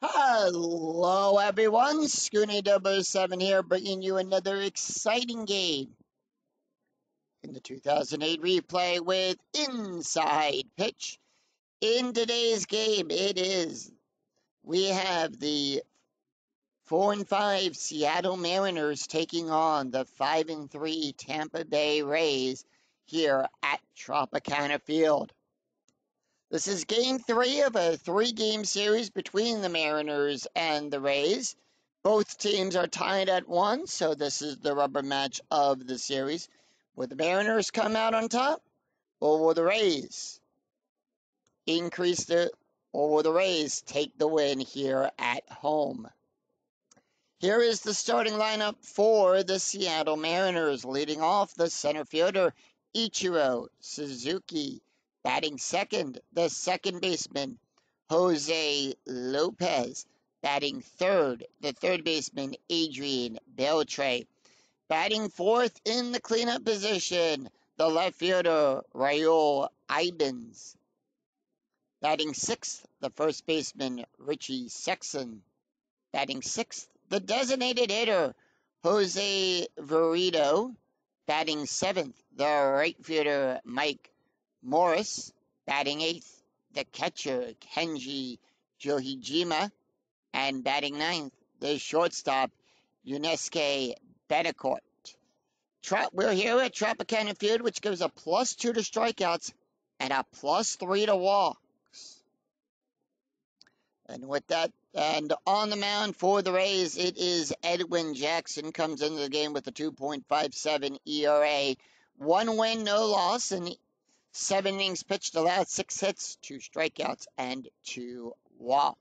Hello, everyone. Scooney 7 here, bringing you another exciting game in the 2008 replay with Inside Pitch. In today's game, we have the 4-5 Seattle Mariners taking on the 5-3 Tampa Bay Rays here at Tropicana Field. This is game 3 of a 3-game series between the Mariners and the Rays. Both teams are tied at 1, so this is the rubber match of the series. Will the Mariners come out on top, or will the Rays or will the Rays take the win here at home? Here is the starting lineup for the Seattle Mariners. Leading off, the center fielder, Ichiro Suzuki. Batting second, the second baseman, Jose Lopez. Batting third, the third baseman, Adrian Beltre. Batting fourth in the cleanup position, the left fielder, Raul Ibans. Batting sixth, the first baseman, Richie Sexson. Batting sixth, the designated hitter, Jose Verito. Batting seventh, the right fielder, Mike Morris. Batting eighth, the catcher, Kenji Johijima. And batting ninth, the shortstop, Yunesuke Betancourt. We're here at Tropicana Field, which gives a +2 to strikeouts and a +3 to walks. And with that, and on the mound for the Rays, it is Edwin Jackson. Comes into the game with a 2.57 ERA. 1 win, no loss, and 7 innings pitched, allowed 6 hits, 2 strikeouts, and 2 walks.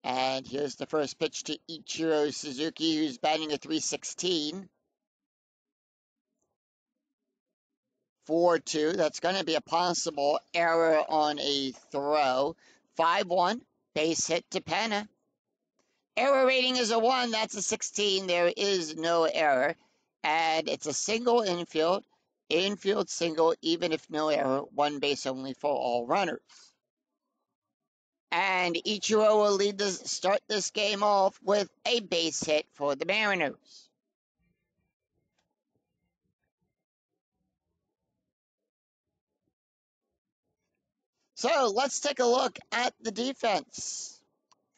And here's the first pitch to Ichiro Suzuki, who's batting a .316. 4-2. That's going to be a possible error on a throw. 5-1. Base hit to Penna. Error rating is a 1. That's a 16. There is no error. And it's a single infield. Infield single, even if no error. 1 base only for all runners. And Ichiro will start this game off with a base hit for the Mariners. So let's take a look at the defense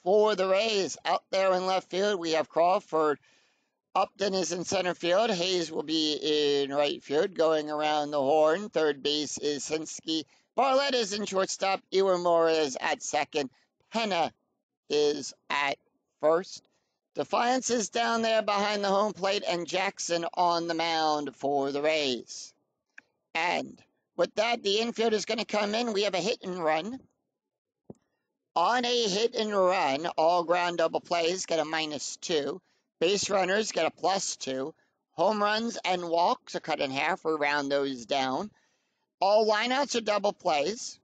for the Rays. Out there in left field, we have Crawford. Upton is in center field. Hayes will be in right field, going around the horn. Third base is Hinsky. Barlett is in shortstop. Iwamura is at second. Penna is at first. Defiance is down there behind the home plate, and Jackson on the mound for the Rays. And with that, the infield is going to come in. We have a hit and run. On a hit and run, all ground double plays get a -2. Base runners get a +2. Home runs and walks are cut in half or round those down. All lineouts are double plays.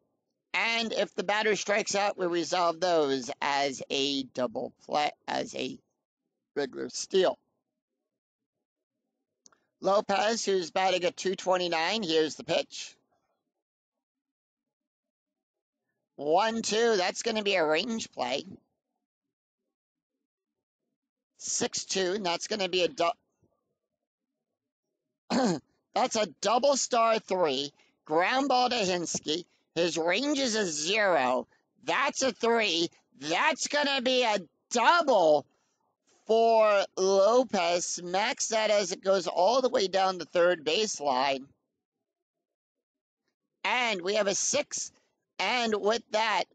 And if the batter strikes out, we resolve those as a double play, as a regular steal. Lopez, who's batting at .229, here's the pitch. 1-2, that's going to be a range play. 6-2, and that's going to be that's a double star 3. Ground ball to Hinsky. His range is a 0. That's a 3. That's going to be a double for Lopez. Smacks that as it goes all the way down the third baseline. And we have a 6. And with that,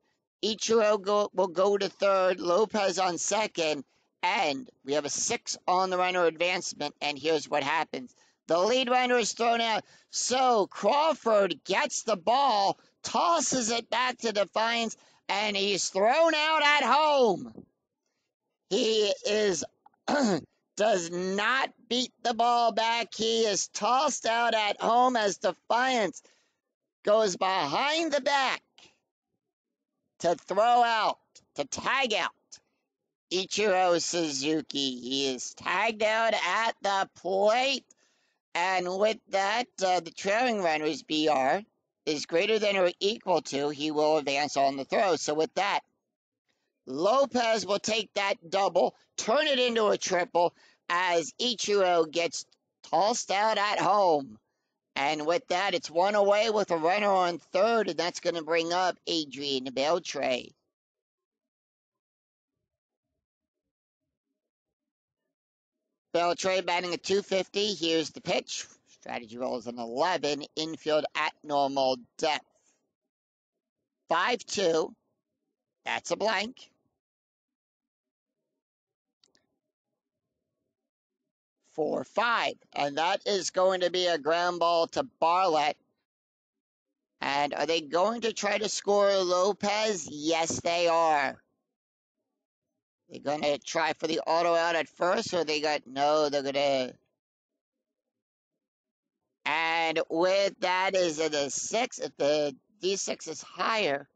Ichiro will go to third. Lopez on second. And we have a 6 on the runner advancement. And here's what happens. The lead runner is thrown out. So Crawford gets the ball, tosses it back to Defiance, and he's thrown out at home. He does not beat the ball back. He is tossed out at home as Defiance goes behind the back to throw out, to tag out Ichiro Suzuki. He is tagged out at the plate. And with that, the trailing runner's BR is greater than or equal to, he will advance on the throw. So with that, Lopez will take that double, turn it into a triple as Ichiro gets tossed out at home. And with that, it's one away with a runner on third, and that's going to bring up Adrian Beltre. Beltre batting at 250. Here's the pitch. Strategy rolls an 11. Infield at normal depth. 5-2. That's a blank. 4-5. And that is going to be a ground ball to Bartlett. And are they going to try to score Lopez? Yes, they are. They're going to try for the auto out at first, or they're going to. And with that is a 6. If the D6 is higher,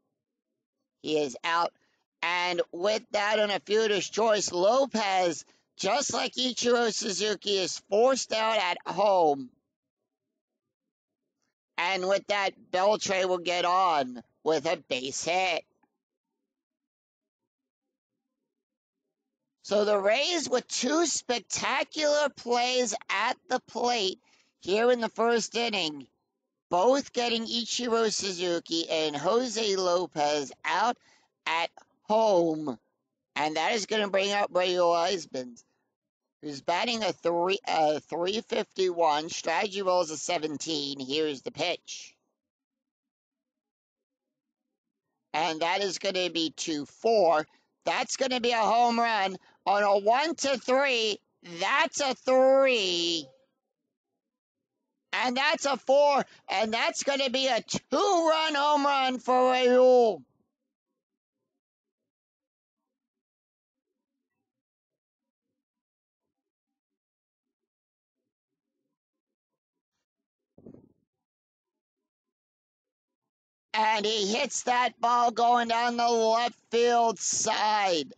he is out. And with that on a fielder's choice, Lopez, just like Ichiro Suzuki, is forced out at home. And with that, Beltre will get on with a base hit. So the Rays, with two spectacular plays at the plate here in the first inning, both getting Ichiro Suzuki and Jose Lopez out at home. And that is going to bring up Ray Eisman, who's batting a 351. Strategy rolls a 17. Here's the pitch. And that is going to be 2-4. That's going to be a home run on a 1-3. That's a 3. And that's a 4. And that's going to be a 2-run home run for Raul. And he hits that ball going down the left field side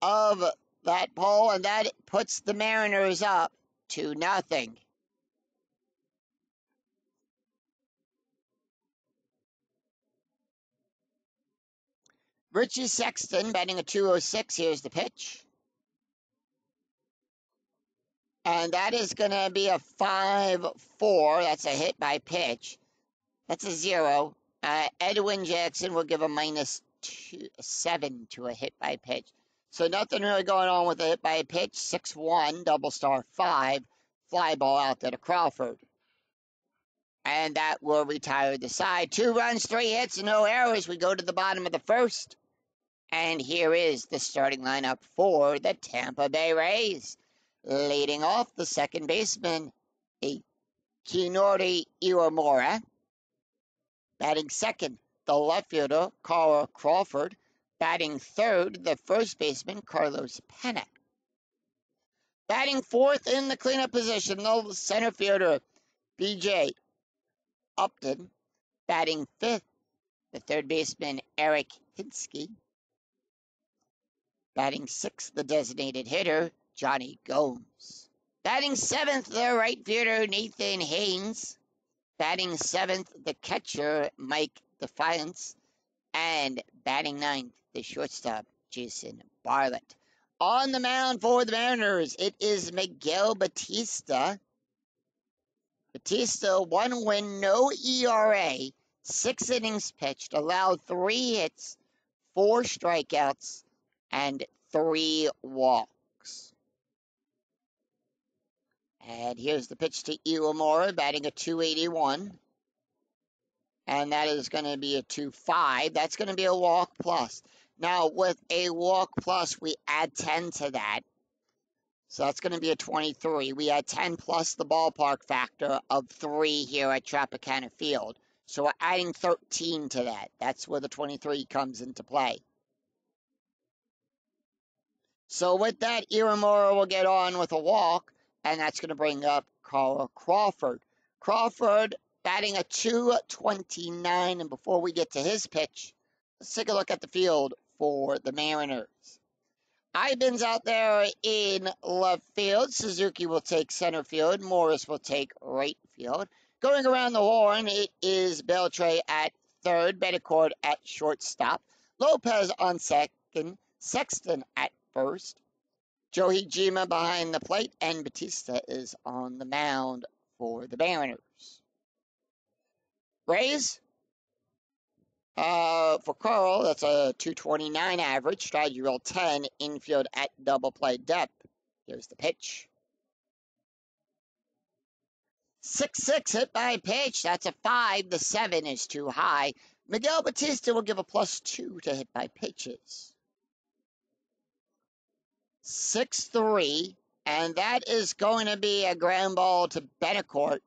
of that pole, and that puts the Mariners up 2-0. Richie Sexton batting a 206. Here's the pitch. And that is going to be a 5-4. That's a hit by pitch. That's a 0. Edwin Jackson will give a -7 to a hit by pitch. So nothing really going on with a hit by pitch. 6-1, double star 5, fly ball out there to Crawford. And that will retire the side. 2 runs, 3 hits, no errors. We go to the bottom of the first. And here is the starting lineup for the Tampa Bay Rays. Leading off, the second baseman, Kinori Iwamura. Batting second, the left fielder, Carl Crawford. Batting third, the first baseman, Carlos Pena. Batting fourth in the cleanup position, the center fielder, B.J. Upton. Batting fifth, the third baseman, Eric Hinsky. Batting sixth, the designated hitter, Johnny Gomes. Batting seventh, the right fielder, Nathan Haynes. Batting seventh, the catcher, Mike Defiance. And batting ninth, the shortstop, Jason Bartlett. On the mound for the Mariners, it is Miguel Batista. Batista, 1 win, no ERA, 6 innings pitched, allowed 3 hits, 4 strikeouts, and 3 walks. And here's the pitch to Iwamura, batting a 281. And that is going to be a 2-5. That's going to be a walk plus. Now, with a walk plus, we add 10 to that. So that's going to be a 23. We add 10 plus the ballpark factor of 3 here at Tropicana Field. So we're adding 13 to that. That's where the 23 comes into play. So with that, Iwamura will get on with a walk, and that's going to bring up Carl Crawford. Crawford batting a 229, and before we get to his pitch, let's take a look at the field for the Mariners. Iban's out there in left field. Suzuki will take center field. Morris will take right field. Going around the horn, it is Beltre at third, Betancourt at shortstop, Lopez on second, Sexton at first, Joey Jima behind the plate, and Batista is on the mound for the Mariners. Rays, for Carl, that's a 229 average, strategy roll 10, infield at double play depth. Here's the pitch. 6-6 hit by pitch. That's a 5. The 7 is too high. Miguel Batista will give a +2 to hit by pitches. 6-3, and that is going to be a ground ball to Betancourt.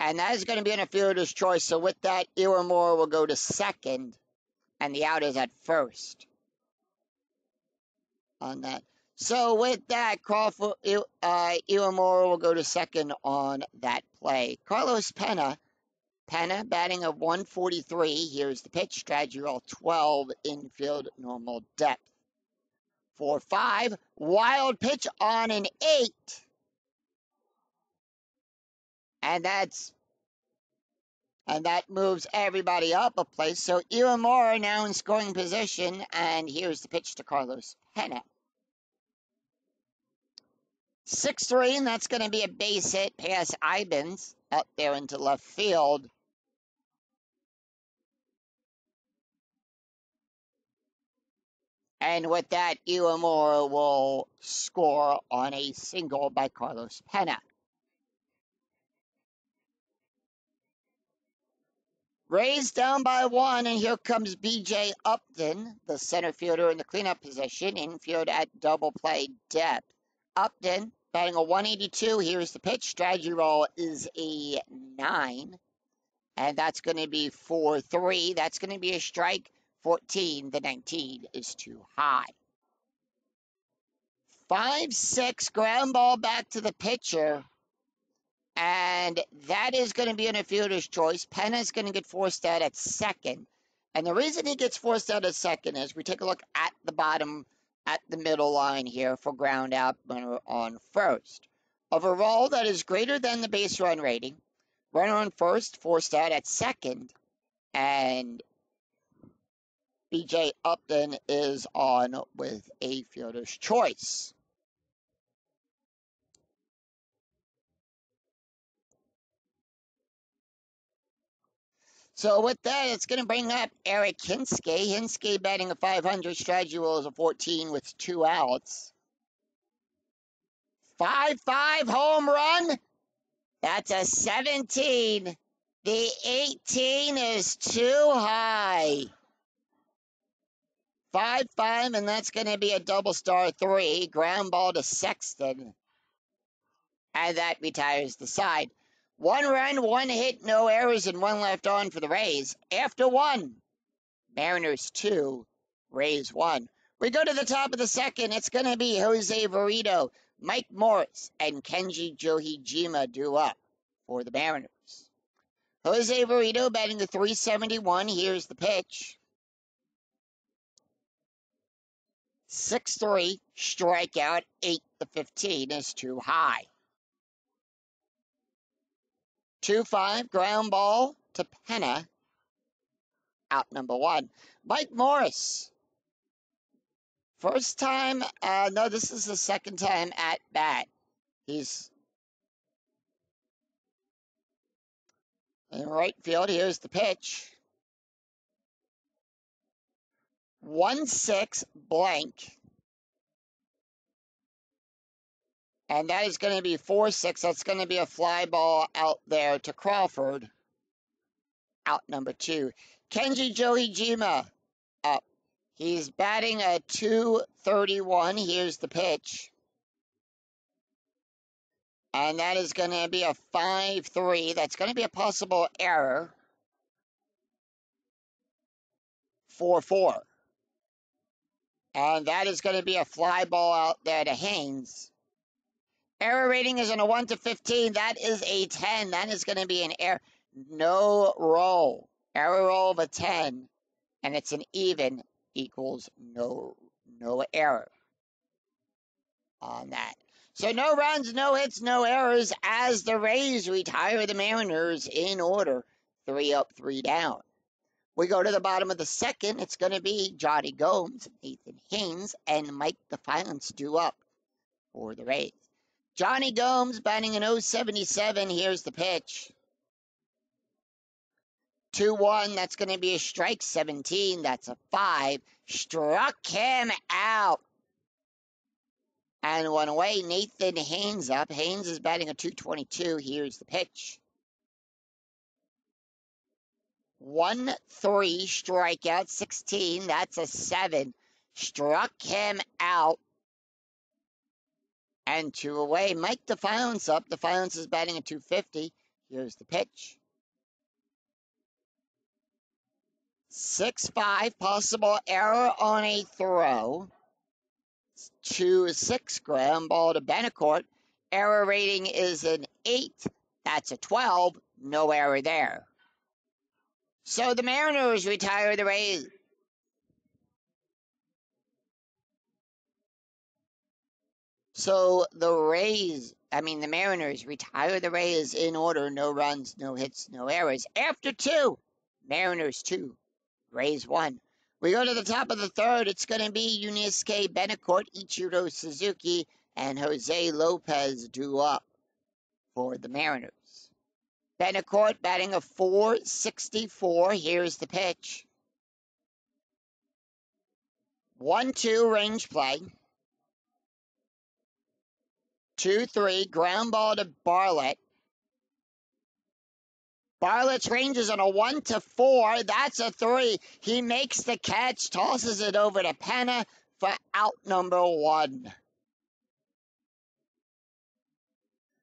And that is going to be in a fielder's choice. So with that, Iwamura will go to second, and the out is at first on that. So with that, Iwamura will go to second on that play. Carlos Pena batting of 143. Here's the pitch. Strategy roll 12, infield normal depth. 4-5, wild pitch on an 8. And that moves everybody up a place. So Iwamura now in scoring position, and here's the pitch to Carlos Pena. 6-3, and that's going to be a base hit past Ibens out there into left field. And with that, Iwamura will score on a single by Carlos Pena. Rays down by 1, and here comes B.J. Upton, the center fielder in the cleanup position, infield at double play depth. Upton batting a 182. Here's the pitch. Strategy roll is a 9, and that's going to be 4-3. That's going to be a strike. 14. The 19 is too high. 5-6, ground ball back to the pitcher. And that is going to be in a fielder's choice. Pena's going to get forced out at second. And the reason he gets forced out at second is we take a look at the bottom, at the middle line here for ground out runner on first. Of a roll that is greater than the base run rating, runner on first, forced out at second, and B.J. Upton is on with a fielder's choice. So with that, it's going to bring up Eric Hinske. Hinske batting a 500, strategy roll is a 14 with 2 outs. 5-5 home run. That's a 17. The 18 is too high. 5-5, and that's going to be a double star 3. Ground ball to Sexton. And that retires the side. 1 run, 1 hit, no errors, and 1 left on for the Rays. After 1, Mariners 2, Rays 1. We go to the top of the second. It's going to be Jose Verito, Mike Morris, and Kenji Johijima due up for the Mariners. Jose Verito batting the 371. Here's the pitch. 6-3, strikeout, 8-15 is too high. 2-5, ground ball to Pena, out number 1. Mike Morris, first time, no, this is the second time at bat. He's in right field. Here's the pitch. 1-6 blank. And that is going to be 4-6. That's going to be a fly ball out there to Crawford. Out number 2. Kenji Johijima up. He's batting a 231. Here's the pitch. And that is going to be a 5-3. That's going to be a possible error. 4-4. And that is going to be a fly ball out there to Haynes. Error rating is on a 1 to 15. That is a 10. That is going to be an error. No roll. Error roll of a 10. And it's an even equals no error on that. So no runs, no hits, no errors as the Rays retire the Mariners in order. 3 up, 3 down. We go to the bottom of the second. It's going to be Johnny Gomes, Nathan Haynes, and Mike Defiance due up for the Rays. Johnny Gomes batting an 077. Here's the pitch. 2-1. That's going to be a strike. 17. That's a 5. Struck him out. And one away. Nathan Haynes up. Haynes is batting a 222. Here's the pitch. 1-3. Strikeout. 16. That's a 7. Struck him out. And 2 away. Mike Defiance up. Defiance is batting a 250. Here's the pitch. 6-5. Possible error on a throw. 2-6. Ground ball to Benecourt. Error rating is an 8. That's a 12. No error there. So the Mariners retire the Rays. So the Mariners retire the Rays in order. No runs, no hits, no errors. After 2, Mariners 2, Rays 1. We go to the top of the third. It's going to be Yuniesque Benecourt, Ichiro Suzuki, and Jose Lopez due up for the Mariners. Benecourt batting a 464. Here's the pitch. 1-2 range play. 2-3 ground ball to Bartlett. Bartlett's range is on a 1-4. That's a 3. He makes the catch, tosses it over to Penna for out number 1.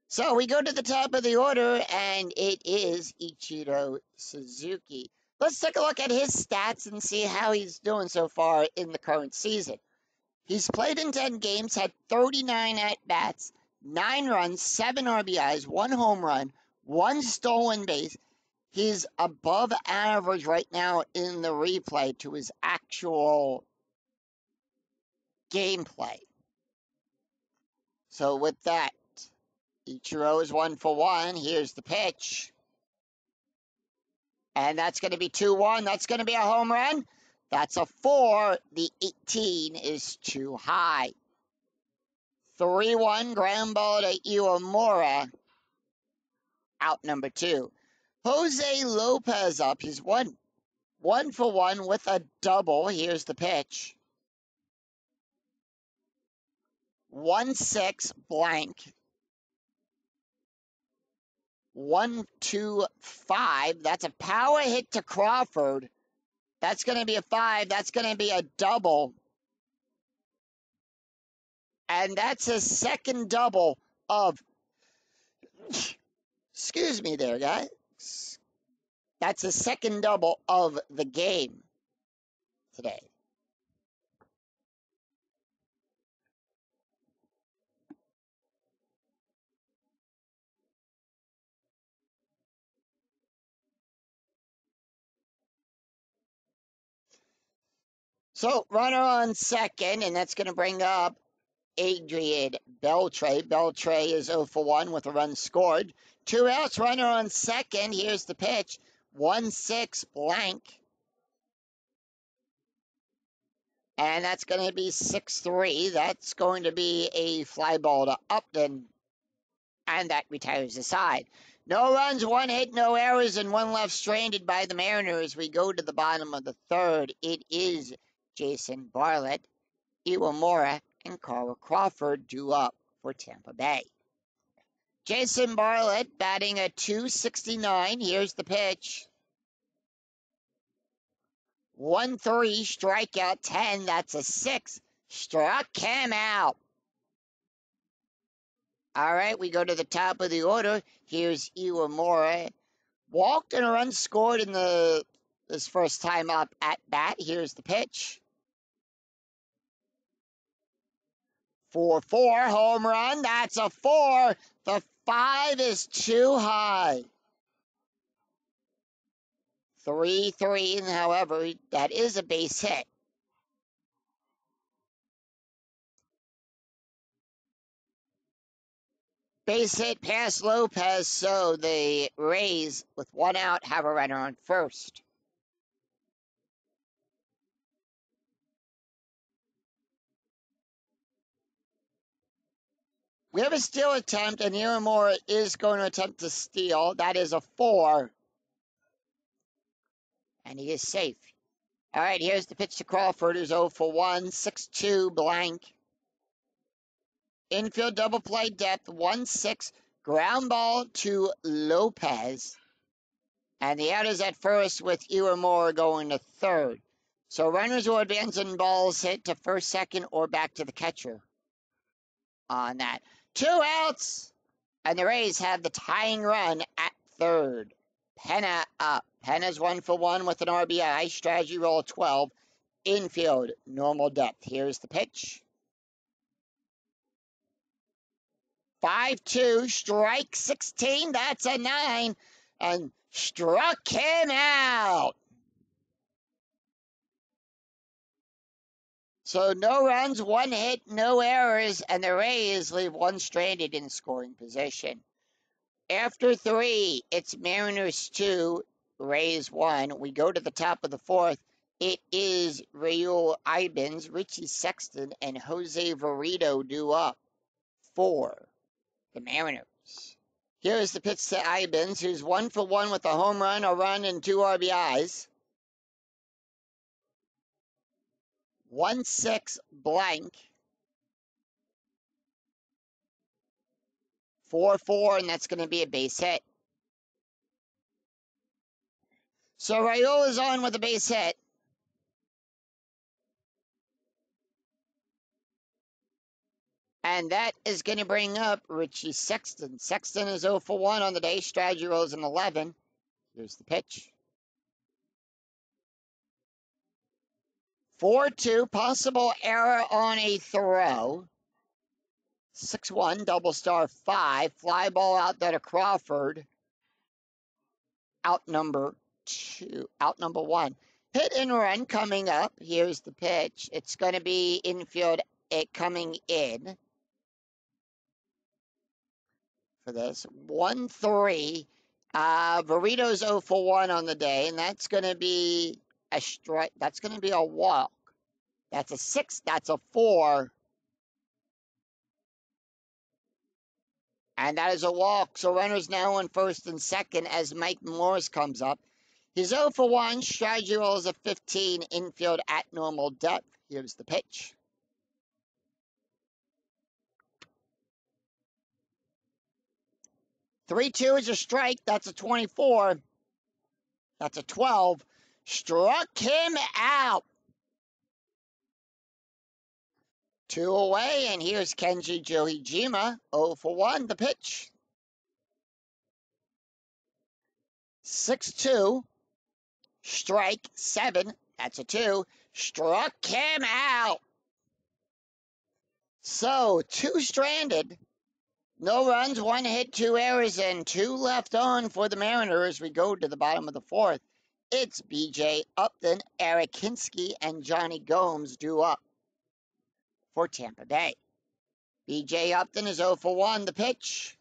So we go to the top of the order, and it is Ichiro Suzuki. Let's take a look at his stats and see how he's doing so far in the current season. He's played in 10 games, had 39 at-bats, 9 runs, 7 RBIs, 1 home run, 1 stolen base. He's above average right now in the replay to his actual gameplay. So with that, Ichiro is 1 for 1. Here's the pitch. And that's going to be 2-1. That's going to be a home run. That's a 4. The 18 is too high. 3-1 ground ball to Iwamura. Out number 2. Jose Lopez up. He's 1 for 1 with a double. Here's the pitch. 1-6 blank. 1-2-5. That's a power hit to Crawford. That's going to be a 5. That's going to be a double. And that's his second double of... Excuse me there, guys. That's his second double of the game today. So, runner on second, and that's going to bring up Adrian Beltre. Beltre is 0 for 1 with a run scored. 2 outs, runner on second. Here's the pitch. 1-6 blank. And that's going to be 6-3. That's going to be a fly ball to Upton. And that retires the side. No runs, 1 hit, no errors, and 1 left stranded by the Mariners. We go to the bottom of the third. It is Jason Bartlett, Iwamura, and Carl Crawford due up for Tampa Bay. Jason Bartlett batting a 269. Here's the pitch. 1-3, strikeout 10. That's a 6. Struck him out. All right, we go to the top of the order. Here's Iwamura. Walked and a run scored in his first time up at bat. Here's the pitch. 4-4 home run. That's a 4. The 5 is too high. 3-3, however, that is a base hit. Base hit past Lopez, so the Rays, with 1 out, have a runner on first. We have a steal attempt, and Iramora is going to attempt to steal. That is a 4. And he is safe. All right, here's the pitch to Crawford, who's 0 for 1, 6-2 blank. Infield double play depth, 1-6. Ground ball to Lopez. And the out is at first with Iramora going to third. So runners will advance and balls hit to first, second, or back to the catcher on that. 2 outs. And the Rays have the tying run at third. Penna up. Penna's 1 for 1 with an RBI. Strategy roll 12. Infield, normal depth. Here's the pitch. 5-2, strike 16. That's a 9. And struck him out. So no runs, 1 hit, no errors, and the Rays leave 1 stranded in scoring position. After 3, it's Mariners 2, Rays 1. We go to the top of the 4th. It is Raul Ibens, Richie Sexton, and Jose Verito due up for the Mariners. Here is the pitch to Ibens, who's 1 for 1 with a home run, a run, and 2 RBIs. 1-6 blank. 4-4, and that's going to be a base hit. So Raul is on with a base hit. And that is going to bring up Richie Sexton. Sexton is 0 for 1 on the day. Strategy rolls an 11. Here's the pitch. 4-2, possible error on a throw. 6-1, double star 5. Fly ball out there to Crawford. Out number 1. Hit and run coming up. Here's the pitch. It's going to be infield coming in for this. 1-3. Verito's 0 for 1 on the day, and that's going to be a strike. That's going to be a walk. That's a 6. That's a 4. And that is a walk. So runners now on first and second as Mike Morris comes up. He's 0 for 1. Strategy roll is a 15. Infield at normal depth. Here's the pitch. 3-2 is a strike. That's a 24. That's a 12. Struck him out. 2 away, and here's Kenji Johijima. 0 for 1, the pitch. 6-2. Strike 7. That's a 2. Struck him out. So 2 stranded. No runs, 1 hit, 2 errors, and 2 left on for the Mariners. We go to the bottom of the 4th. It's B.J. Upton, Eric Hinsky, and Johnny Gomes due up for Tampa Bay. B.J. Upton is 0 for 1. The pitch.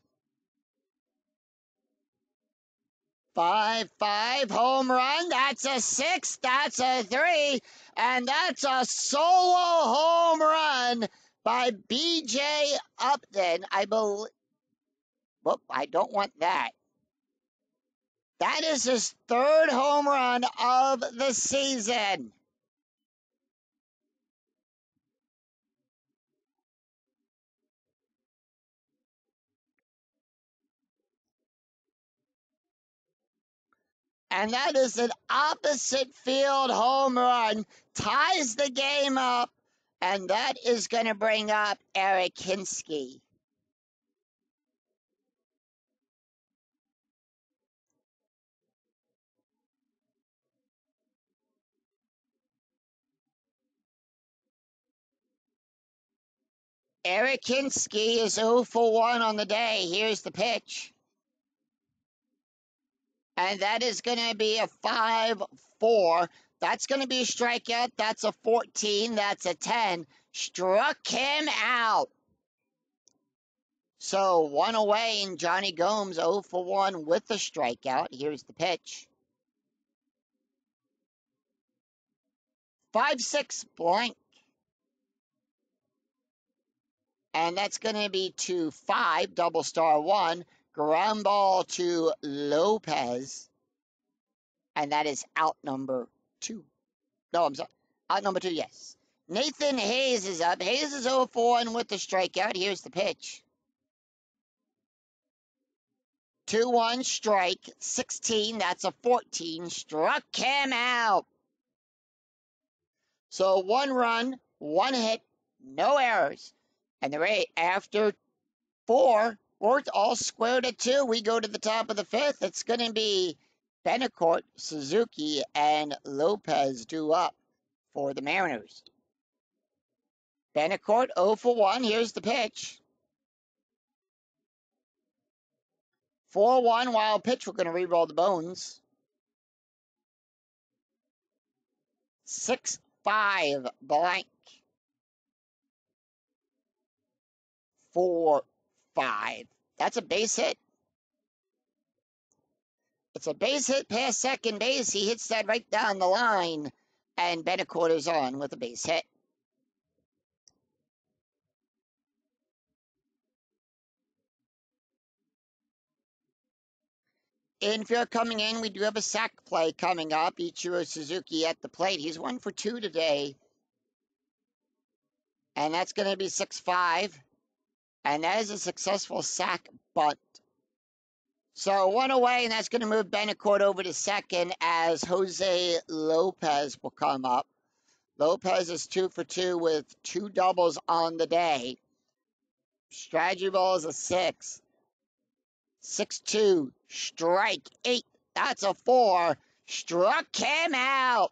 5-5 home run. That's a 6. That's a 3. And that's a solo home run by B.J. Upton. I believe. Whoop, I don't want that. That is his 3rd home run of the season. And that is an opposite field home run. Ties the game up. And that is going to bring up Eric Hinsky. Eric Hinsky is 0 for 1 on the day. Here's the pitch. And that is going to be a 5-4. That's going to be a strikeout. That's a 14. That's a 10. Struck him out. So 1 away, and Johnny Gomes 0 for 1 with the strikeout. Here's the pitch. 5-6 blank. And that's going to be 2-5, double star 1. Ground ball to Lopez. And that is out number 2. No, I'm sorry. Out number 2, yes. Nathan Hayes is up. Hayes is 0 for 1 with the strikeout. Here's the pitch. 2-1 strike. 16, that's a 14. Struck him out. So 1 run, 1 hit, no errors. And the rate after 4, we're all squared at 2. We go to the top of the 5th. It's going to be Betancourt, Suzuki, and Lopez due up for the Mariners. Betancourt 0 for 1. Here's the pitch. 4-1 wild pitch. We're going to re-roll the bones. 6-5 blank. 4-5. That's a base hit. It's a base hit past second base. He hits that right down the line. And Betancourt is on with a base hit. Infield coming in, we do have a sac play coming up. Ichiro Suzuki at the plate. He's 1 for 2 today. And that's going to be 6-5. And that is a successful sac bunt. So 1 away, and that's going to move Betancourt over to second as Jose Lopez will come up. Lopez is 2 for 2 with 2 doubles on the day. Strategy ball is a 6. 6-2, strike 8. That's a 4. Struck him out.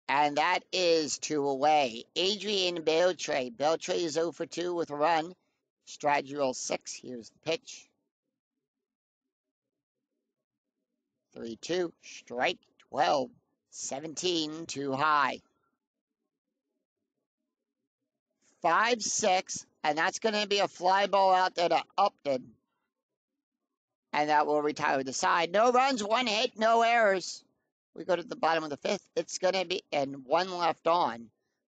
And that is 2 away. Adrian Beltre. Beltre is 0 for 2 with a run. Strategy roll 6. Here's the pitch. 3-2, strike 12. 17, too high. 5-6, and that's going to be a fly ball out there to Upton. And that will retire the side. No runs, 1 hit, no errors. We go to the bottom of the 5th. It's going to be, and 1 left on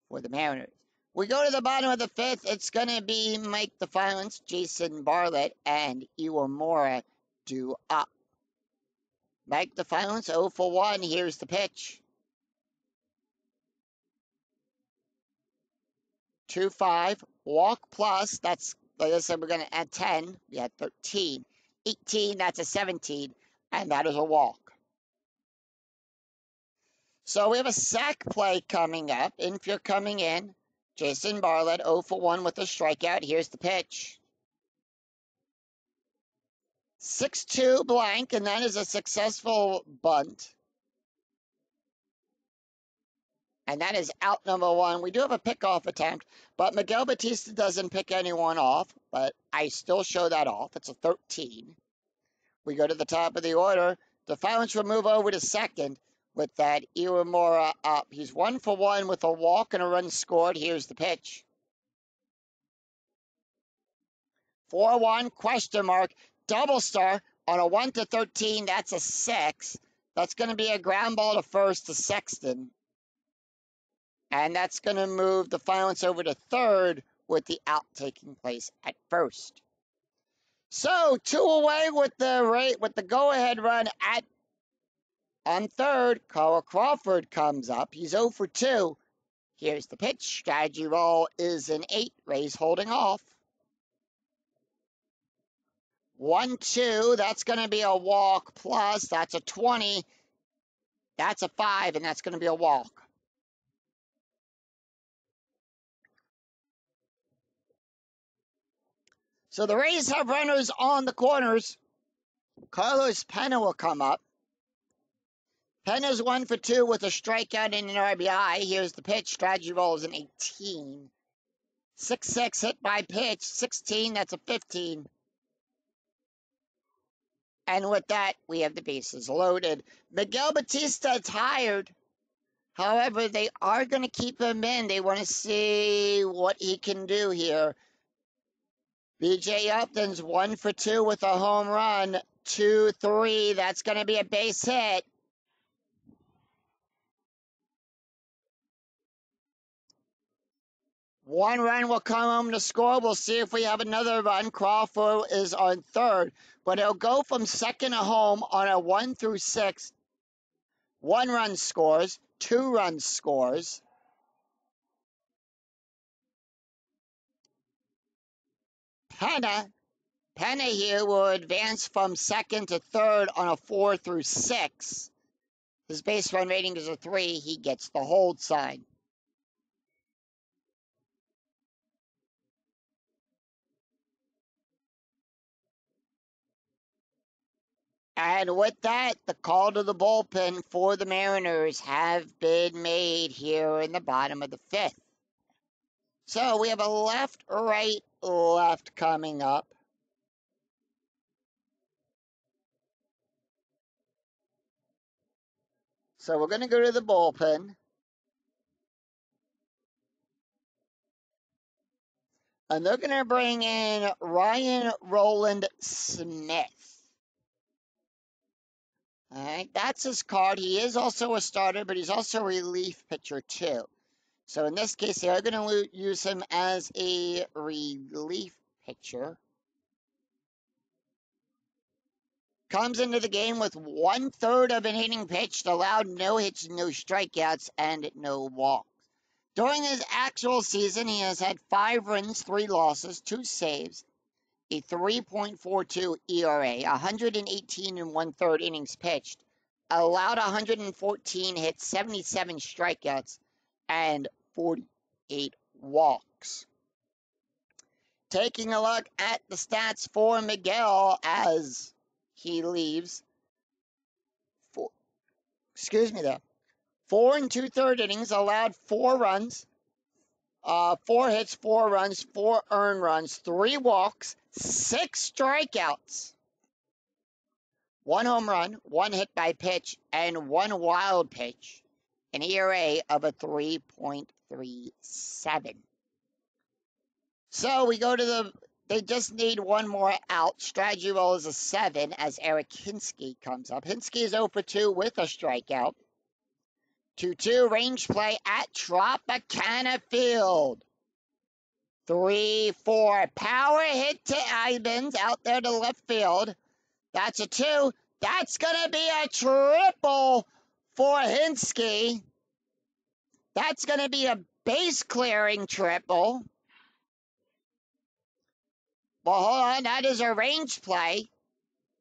for the Mariners. We go to the bottom of the 5th. It's going to be Mike Defiance, Jason Bartlett, and Iwamura due up. Mike Defiance 0 for 1. Here's the pitch. 2-5, walk plus, that's, like I said, we're going to add 10, we had 13, 18, that's a 17, and that is a walk. So we have a sac play coming up, infield coming in, Jason Bartlett 0 for 1 with a strikeout, here's the pitch. 6-2 blank, and that is a successful bunt. And that is out number 1. We do have a pickoff attempt, but Miguel Batista doesn't pick anyone off, but I still show that off. It's a 13. We go to the top of the order. Defiance will move over to second with that Iwamura up. He's 1 for 1 with a walk and a run scored. Here's the pitch. 4-1, question mark, double star on a 1-13. That's a 6. That's going to be a ground ball to first to Sexton. And that's going to move Defiance over to third with the out taking place at first. So 2 away with the go-ahead run on third. Carl Crawford comes up. He's 0 for 2. Here's the pitch. Strategy roll is an 8. Rays holding off. 1-2. That's going to be a walk plus. That's a 20. That's a 5, and that's going to be a walk. So the Rays have runners on the corners. Carlos Pena will come up. Pena's 1 for 2 with a strikeout and an RBI. Here's the pitch. Strategy roll is an 18. 6-6 hit by pitch. 16, that's a 15. And with that, we have the bases loaded. Miguel Batista tired. However, they are going to keep him in. They want to see what he can do here. B.J. Upton's 1 for 2 with a home run. 2-3. That's going to be a base hit. One run will come home to score. We'll see if we have another run. Crawford is on third, but he'll go from second to home on a 1 through 6. 1 run scores, 2 runs scores. Penna here will advance from second to third on a 4 through 6. His base run rating is a 3. He gets the hold sign. And with that, the call to the bullpen for the Mariners have been made here in the bottom of the 5th. So we have a left, right, left coming up. So we're going to go to the bullpen. And they're going to bring in Ryan Roland Smith. All right, that's his card. He is also a starter, but he's also a relief pitcher too. So in this case, they are going to use him as a relief pitcher. Comes into the game with 1/3 of an inning pitched, allowed no hits, no strikeouts, and no walks. During his actual season, he has had 5 wins, 3 losses, 2 saves, a 3.42 ERA, 118 and 1/3 innings pitched, allowed 114 hits, 77 strikeouts, and 48 walks. Taking a look at the stats for Miguel as he leaves. 4 and 2/3 innings, allowed 4 runs, 4 hits, 4 runs, 4 earned runs, 3 walks, 6 strikeouts, 1 home run, 1 hit by pitch, and 1 wild pitch, an ERA of a 3.37. So we go to they just need 1 more out. Strategy roll is a 7 as Eric Hinske comes up. Hinske is 0 for 2 with a strikeout. 2-2 range play at Tropicana Field. 3-4 power hit to Ibens out there to left field. That's a 2. That's going to be a triple for Hinske. That's going to be a base clearing triple. Well, hold on. That is a range play.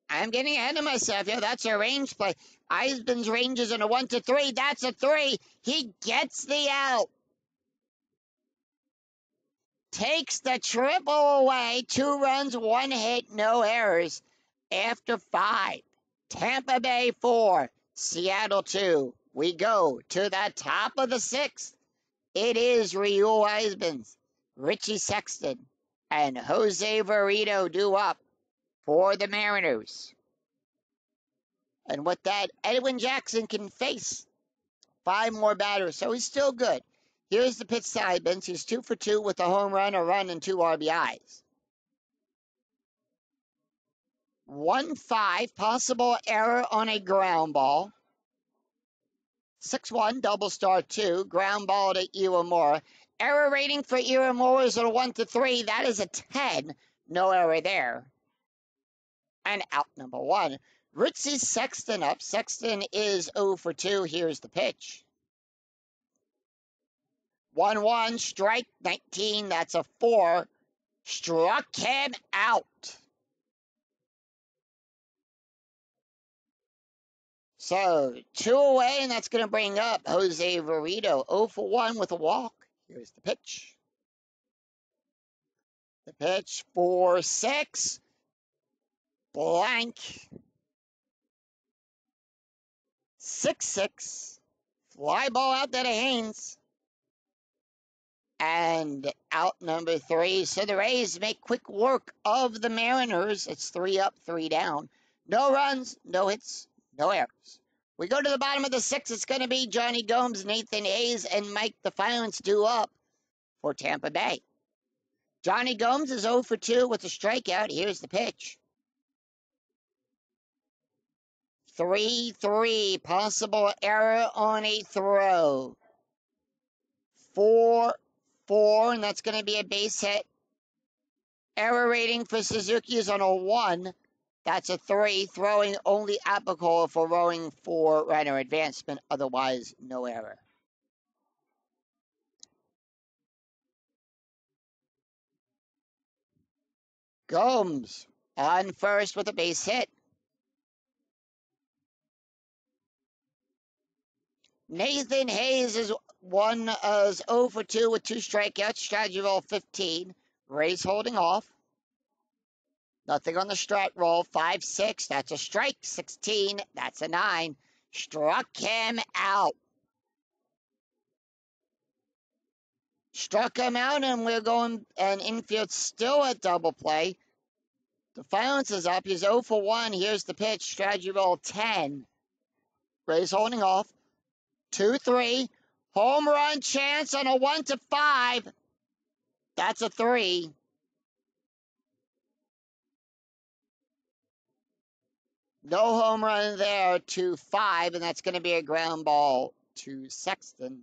I'm getting ahead of myself here. That's a range play. Eisben's range is in a 1 to 3. That's a 3. He gets the out. Takes the triple away. 2 runs, 1 hit, no errors. After 5. Tampa Bay 4. Seattle 2. We go to the top of the 6th. It is Reuel Eisben's, Richie Sexton, and Jose Verito due up for the Mariners. And with that, Edwin Jackson can face 5 more batters, so he's still good. Here's the pitch to Ibens. He's 2 for 2 with a home run, a run, and 2 RBIs. 1-5, possible error on a ground ball. 6-1, double star 2, ground ball to Iwamura. Error rating for Iwamura is a 1 to 3. That is a 10. No error there. And out number 1. Richie Sexton up. Sexton is 0 for 2. Here's the pitch. 1-1, strike 19. That's a 4. Struck him out. So 2 away, and that's going to bring up Jose Verito. 0 for 1 with a walk. Here's the pitch. The pitch for 6. Blank. 6-6. Fly ball out there to Haynes. And out number 3. So the Rays make quick work of the Mariners. It's 3 up, 3 down. No runs, no hits, no errors. We go to the bottom of the 6th. It's going to be Johnny Gomes, Nathan Hayes, and Mike Defiance due up for Tampa Bay. Johnny Gomes is 0 for 2 with a strikeout. Here's the pitch. 3-3, possible error on a throw. 4 4, and that's going to be a base hit. Error rating for Suzuki is on a 1. That's a 3. Throwing only applicable for rowing for runner advancement. Otherwise, no error. Gomes on first with a base hit. Nathan Hayes is 0 for 2 with 2 strikeouts. Strategy roll 15. Rays holding off. Nothing on the strat roll. 5-6. That's a strike. 16. That's a 9. Struck him out. Struck him out, and we're going, and infield still at double play. Defiance is up. He's 0 for 1. Here's the pitch. Strategy roll 10. Rays holding off. 2-3. Home run chance on a 1-5. That's a 3. No home run there. 2-5, and that's going to be a ground ball to Sexton.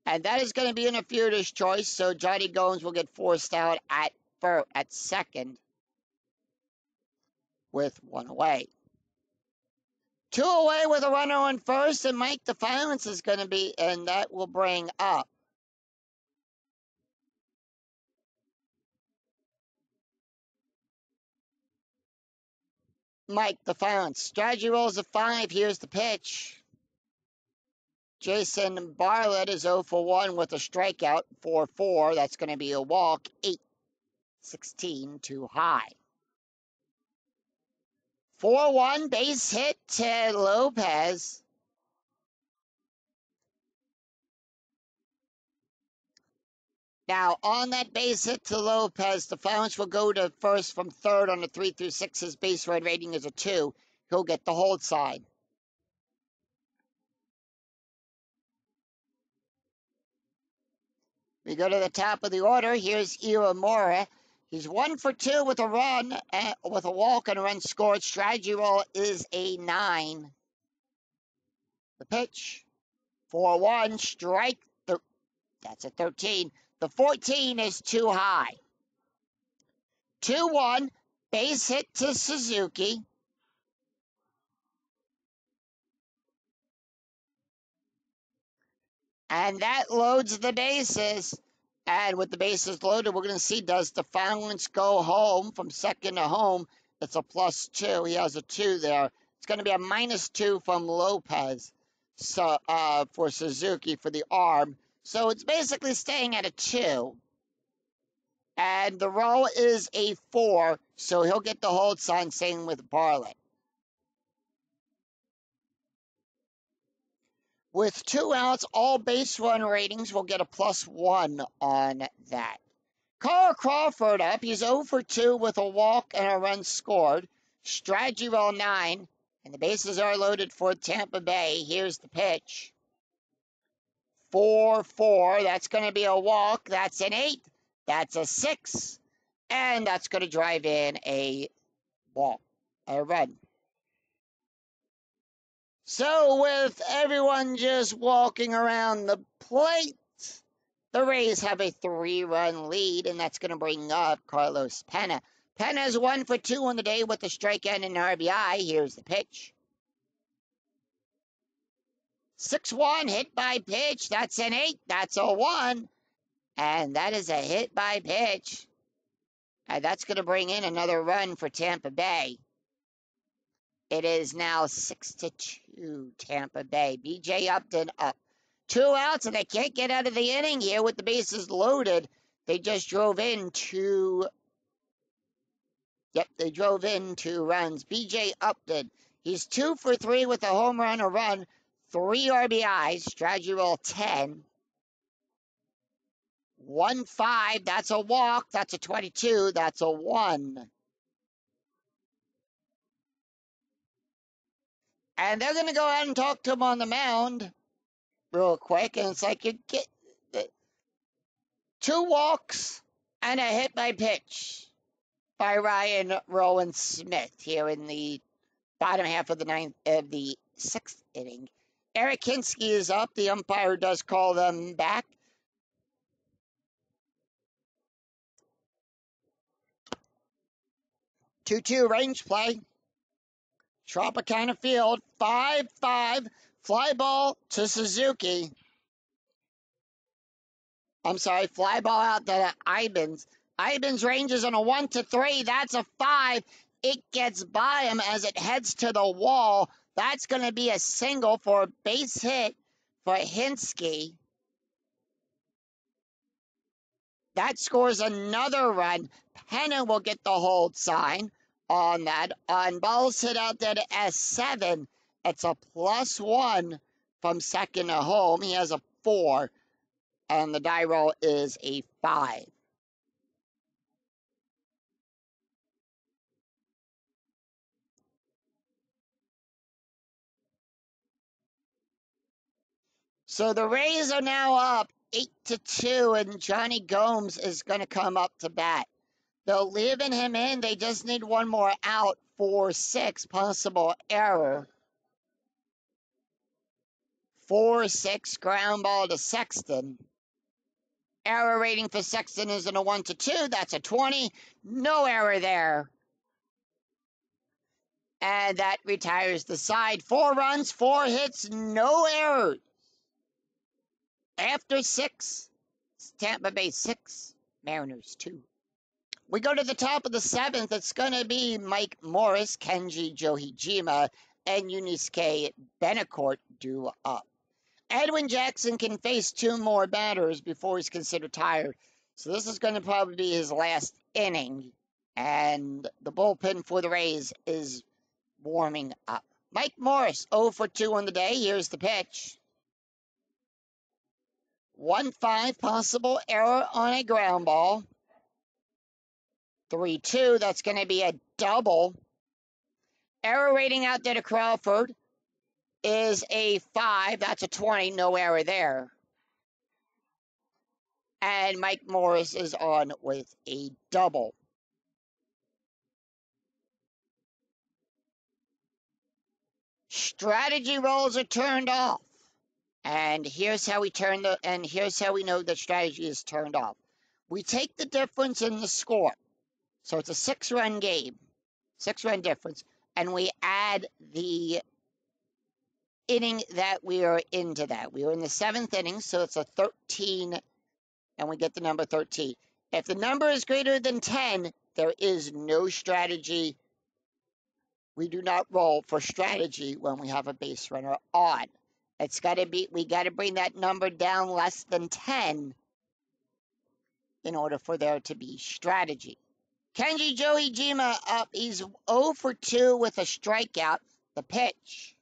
And that is going to be an fielder's choice, so Johnny Gomes will get forced out at second with 1 away. 2 away with a runner on first, and Mike Defiance is going to be, and that will bring up Mike Defiance. Strategy rolls a 5. Here's the pitch. Jason Bartlett is 0 for 1 with a strikeout. 4-4. That's going to be a walk. 8-16 too high. 4-1 base hit to Lopez. Now, on that base hit to Lopez, Defiance will go to first from third on the 3-6. His base run rating is a 2. He'll get the hold sign. We go to the top of the order. Here's Iwamura. He's 1 for 2 with a run, with a walk and a run scored. Strategy roll is a 9. The pitch. 4-1, strike. That's a 13. The 14 is too high. 2-1, base hit to Suzuki. And that loads the bases. And with the bases loaded, we're going to see, does Defiance go home from second to home? It's a +2. He has a 2 there. It's going to be a -2 from Lopez, so for Suzuki for the arm. So it's basically staying at a 2. And the roll is a 4, so he'll get the hold sign, same with Bartlett. With 2 outs, all base run ratings will get a +1 on that. Carl Crawford up. He's 0 for 2 with a walk and a run scored. Strategy roll 9, and the bases are loaded for Tampa Bay. Here's the pitch. 4-4. That's going to be a walk. That's an 8. That's a 6. And that's going to drive in a walk, a run. So with everyone just walking around the plate, the Rays have a 3-run lead, and that's going to bring up Carlos Pena. Pena's 1 for 2 on the day with a strikeout and an RBI. Here's the pitch. 6-1, hit by pitch. That's an 8. That's a 1. And that is a hit by pitch. And that's going to bring in another run for Tampa Bay. It is now 6-2 Tampa Bay. B.J. Upton up. 2 outs, and they can't get out of the inning here with the bases loaded. They just drove in 2. Yep, they drove in 2 runs. B.J. Upton, he's 2 for 3 with a home run, a run, 3 RBIs. Strategy roll 10. 1-5, that's a walk. That's a 22. That's a 1. And they're going to go out and talk to him on the mound real quick. And it's like you get 2 walks and a hit by pitch by Ryan Rowan Smith here in the bottom half of the 6th inning. Eric Hinsky is up. The umpire does call them back. 2-2 range play. Tropicana Field, 5-5. Fly ball to Suzuki. I'm sorry, fly ball out to Ibens. Ibens ranges on a 1-3. That's a 5. It gets by him as it heads to the wall. That's going to be a single for a base hit for Hinsky. That scores another run. Penna will get the hold sign on that. On balls hit out there to S7, it's a +1 from second to home. He has a 4, and the die roll is a 5. So the Rays are now up 8-2, and Johnny Gomes is going to come up to bat. They're leaving him in. They just need one more out for 6. Possible error. 4-6 ground ball to Sexton. Error rating for Sexton is in a 1-2. That's a 20. No error there. And that retires the side. 4 runs, 4 hits, no errors. After 6, Tampa Bay 6, Mariners 2. We go to the top of the 7th. It's going to be Mike Morris, Kenji Johijima, and Yusuke Betancourt due up. Edwin Jackson can face 2 more batters before he's considered tired. So this is going to probably be his last inning. And the bullpen for the Rays is warming up. Mike Morris, 0 for 2 on the day. Here's the pitch. 1-5, possible error on a ground ball. 3-2, that's going to be a double. Error rating out there to Crawford is a 5. That's a 20. No error there. And Mike Morris is on with a double. Strategy rolls are turned off. And here's how we know that strategy is turned off. We take the difference in the score. So it's a 6-run game. 6-run difference. And we add the inning that we are into that. We are in the 7th inning, so it's a 13, and we get the number 13. If the number is greater than 10, there is no strategy. We do not roll for strategy when we have a base runner on. It's got to be, we got to bring that number down less than 10 in order for there to be strategy. Kenji Johijima up. He's 0 for 2 with a strikeout. The pitch.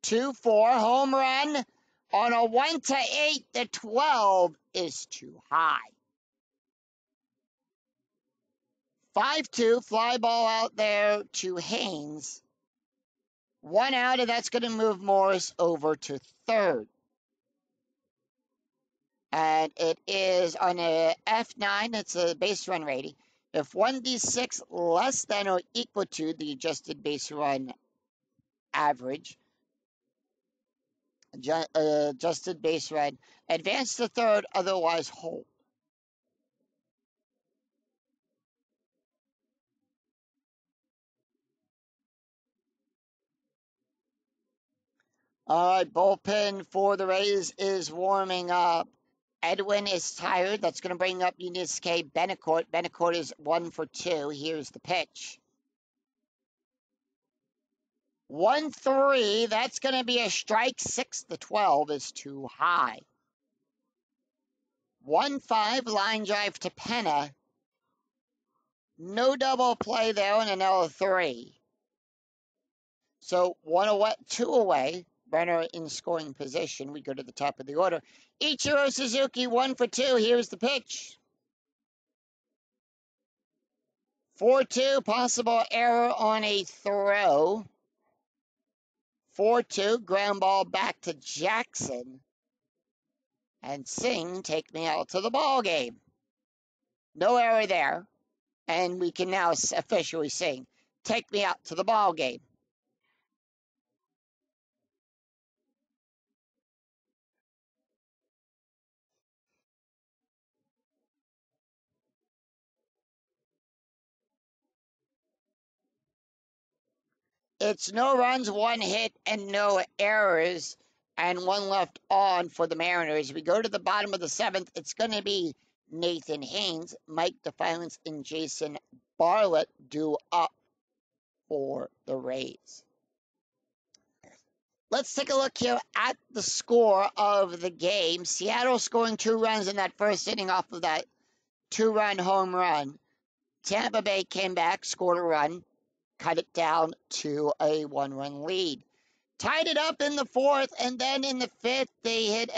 2-4 home run on a 1-8. The 12 is too high. 5-2 fly ball out there to Haynes. 1 out, and that's going to move Morris over to third. And it is on a F9. It's a base run rating. If 1d6 less than or equal to the adjusted base run average, adjusted base run, advance to third, otherwise hold. All right, bullpen for the Rays is warming up. Edwin is tired. That's going to bring up Yusuke Betancourt. Betancourt is 1 for 2. Here's the pitch. 1-3. That's going to be a strike. 6. The 12 is too high. 1-5 line drive to Penna. No double play there and another 3. So 1 away, 2 away. Runner in scoring position. We go to the top of the order. Ichiro Suzuki, 1 for 2. Here's the pitch. 4-2, possible error on a throw. 4-2, ground ball back to Jackson. And Singh, take me out to the ball game. No error there. And we can now officially sing, take me out to the ball game. It's no runs, one hit, and no errors, and one left on for the Mariners. We go to the bottom of the seventh. It's going to be Nathan Haynes, Mike Defiance, and Jason Bartlett due up for the Rays. Let's take a look here at the score of the game. Seattle scoring 2 runs in that first inning off of that 2-run home run. Tampa Bay came back, scored a run, cut it down to a 1-run lead. Tied it up in the fourth, and then in the fifth, they hit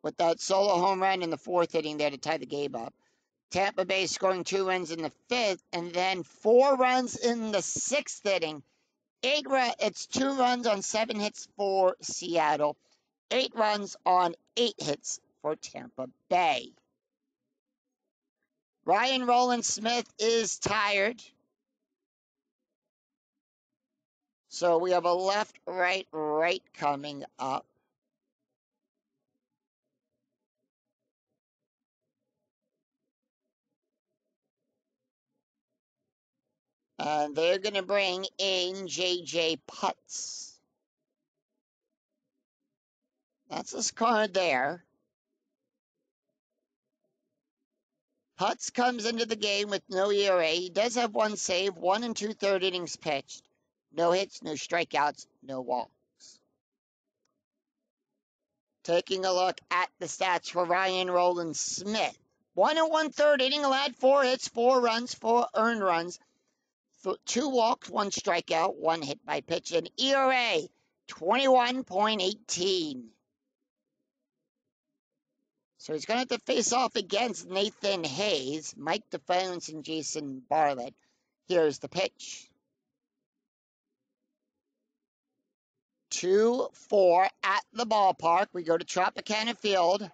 with that solo home run in the fourth inning there to tie the game up. Tampa Bay scoring 2 runs in the fifth, and then 4 runs in the sixth inning. It's 2 runs on 7 hits for Seattle, 8 runs on 8 hits for Tampa Bay. Ryan Roland Smith is tired. So we have a left, right, right coming up. And they're going to bring in J.J. Putz. That's his card there. Putz comes into the game with no ERA. He does have 1 save, 1 2/3 innings pitched. No hits, no strikeouts, no walks. Taking a look at the stats for Ryan Roland Smith. 1 1/3 inning, allowed 4 hits, 4 runs, 4 earned runs. 2 walks, 1 strikeout, 1 hit by pitch, and ERA 21.18. So he's going to have to face off against Nathan Hayes, Mike Defiance, and Jason Bartlett. Here's the pitch. 2-4 at the ballpark. We go to Tropicana Field.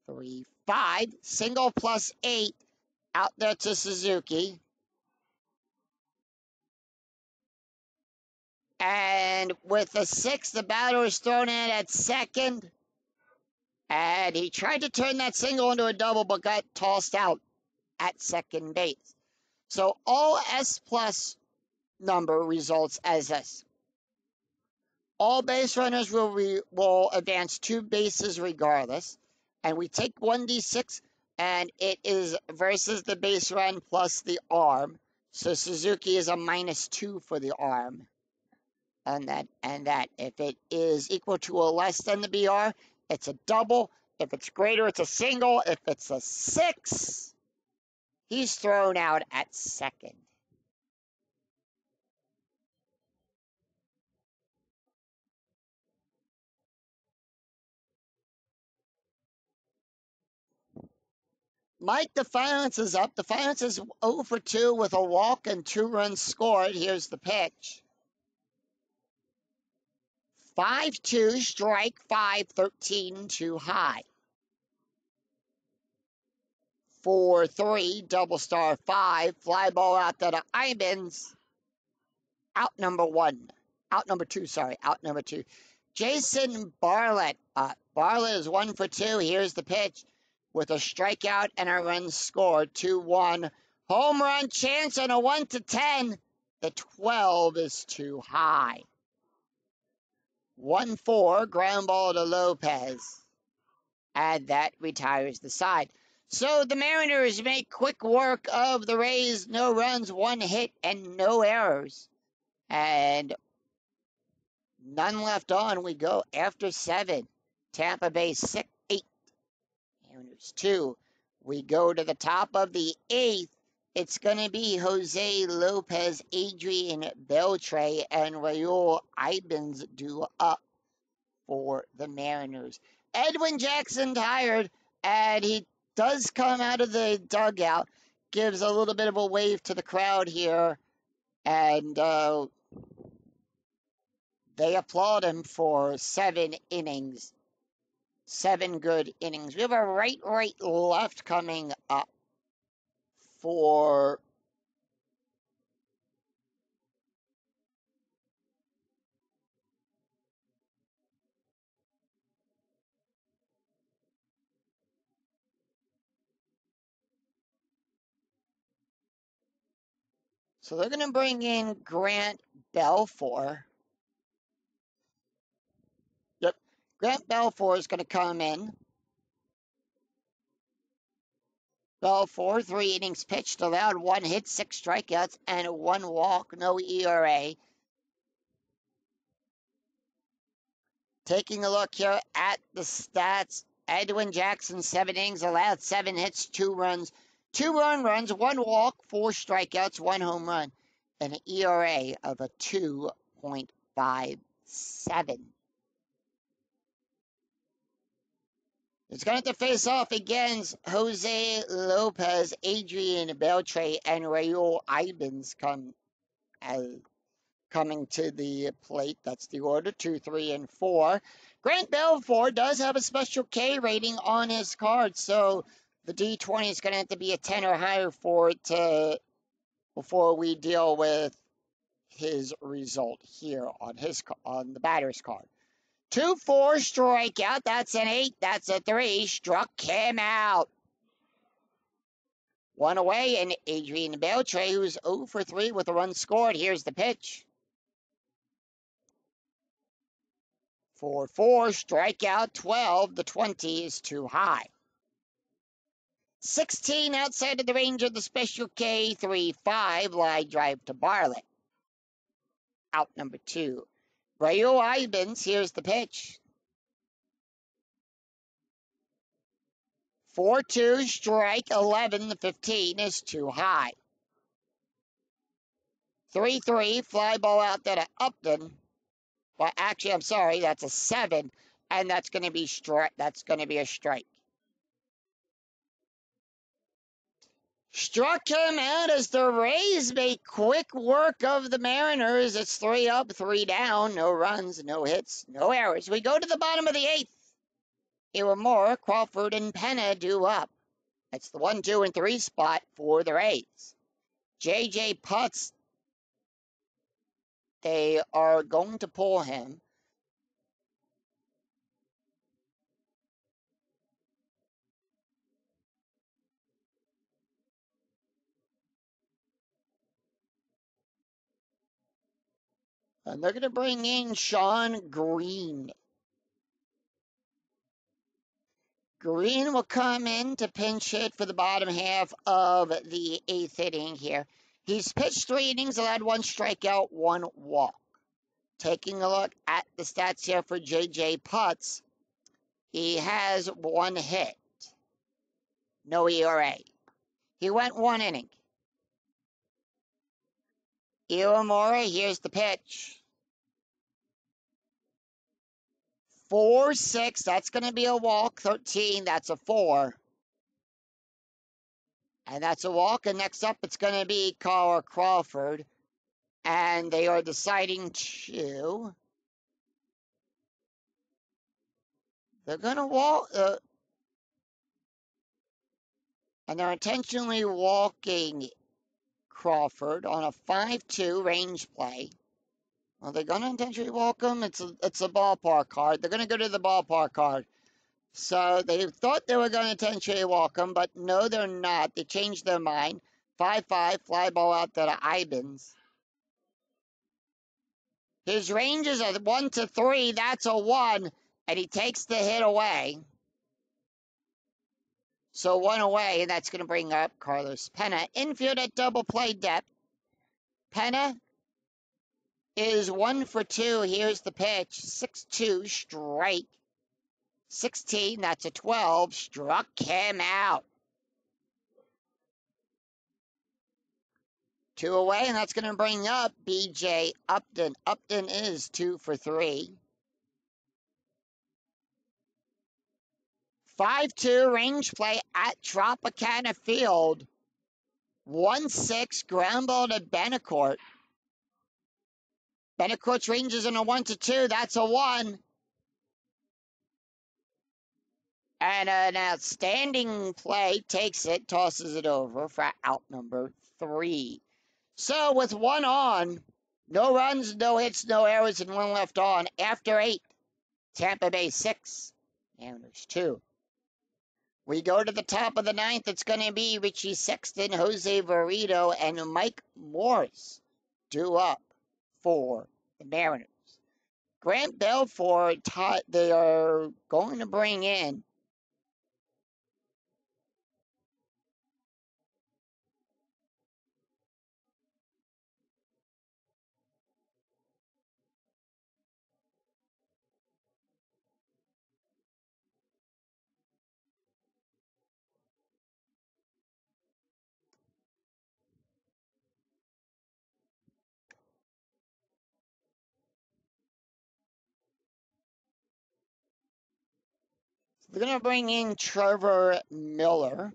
3-5, single plus 8 out there to Suzuki. And with the 6, the batter is thrown in at second. And he tried to turn that single into a double, but got tossed out at second base. So all S plus number results as this. All base runners will advance 2 bases regardless. And we take 1d6, and it is versus the base run plus the arm. So Suzuki is a -2 for the arm. And that, if it is equal to or less than the BR, it's a double. If it's greater, it's a single. If it's a 6, he's thrown out at second. Mike Defiance is up. Defiance is 0 for 2 with a walk and 2 runs scored. Here's the pitch. 5-2, strike 5, 13 too high. 4-3, double star 5, fly ball out to the Ibans. Out number 2. Jason Bartlett up. Bartlett is 1 for 2. Here's the pitch with a strikeout and a run scored. 2-1. Home run chance on a 1-10. The 12 is too high. 1-4, ground ball to Lopez. And that retires the side. So the Mariners make quick work of the Rays. No runs, 1 hit, and no errors. And none left on. We go after 7. Tampa Bay 6, 8. Mariners 2. We go to the top of the 8th. It's going to be Jose Lopez, Adrian Beltre, and Raul Ibans due up for the Mariners. Edwin Jackson tired, and he does come out of the dugout, gives a little bit of a wave to the crowd here, and they applaud him for 7 innings. 7 good innings. We have a right, left coming up for So they're going to bring in Grant Belfour. Yep. Grant Belfour is going to come in. Belfour, 3 innings pitched, allowed 1 hit, 6 strikeouts, and 1 walk, no ERA. Taking a look here at the stats, Edwin Jackson, 7 innings, allowed 7 hits, 2 runs, 2 earned runs, 1 walk, 4 strikeouts, 1 home run, and an ERA of a 2.57. It's going to have to face off against Jose Lopez, Adrian Beltre, and Raul Ibans coming to the plate. That's the order, 2, 3, and 4. Grant Belfour does have a special K rating on his card, so the D20 is going to have to be a 10 or higher for it before we deal with his result here on the batter's card. 2-4 strikeout. That's an 8. That's a 3. Struck him out. 1 away, and Adrian Beltre, who's 0 for 3 with a run scored. Here's the pitch. 4-4 strikeout. 12. The 20 is too high. 16 outside of the range of the special K. 3-5 line drive to Bartlett. Out number 2. Raul Ibans. Here's the pitch. 4-2 strike. 11. The 15 is too high. 3-3 fly ball out there to Upton. Well, actually, I'm sorry, that's a 7, and that's going to be a strike. Struck him out as the Rays make quick work of the Mariners. It's 3 up, 3 down, no runs, no hits, no errors. We go to the bottom of the 8th. Iwamura, Crawford, and Penna due up. It's the 1, 2, and 3 spot for the Rays. J.J. Putz, they are going to pull him. And they're going to bring in Sean Green. Green will come in to pinch hit for the bottom half of the 8th inning here. He's pitched 3 innings, allowed 1 strikeout, 1 walk. Taking a look at the stats here for J.J. Putz, he has 1 hit, no ERA. He went 1 inning. Iwamura, here's the pitch. 4-6, that's going to be a walk. 13, that's a 4. And that's a walk. And next up, it's going to be Carl Crawford. And they are deciding to... They're going to walk... and they're intentionally walking Crawford on a 5-2 range play. Are they going to intentionally walk him? It's a ballpark card. They're going to go to the ballpark card. So they thought they were going to intentionally walk him, but no, they're not. They changed their mind. 5-5, fly ball out there to Ibans. His ranges are 1 to 3. That's a 1, and he takes the hit away. So 1 away, and that's going to bring up Carlos Penna. Infield at double play depth. Penna is 1 for 2. Here's the pitch. 6-2 strike. 16, that's a 12. Struck him out. 2 away, and that's going to bring up B.J. Upton. Upton is 2 for 3. 5-2 range play at Tropicana Field. 1-6 ground ball to Betancourt. Betancourt's ranges in a 1 to 2. That's a 1. And an outstanding play takes it, tosses it over for out number 3. So with 1 on, no runs, no hits, no errors, and 1 left on. After 8, Tampa Bay 6, Mariners 2. We go to the top of the ninth. It's going to be Richie Sexton, Jose Verito, and Mike Morris due up for the Mariners. Grant Belfort, they are going to bring in they're going to bring in Trevor Miller.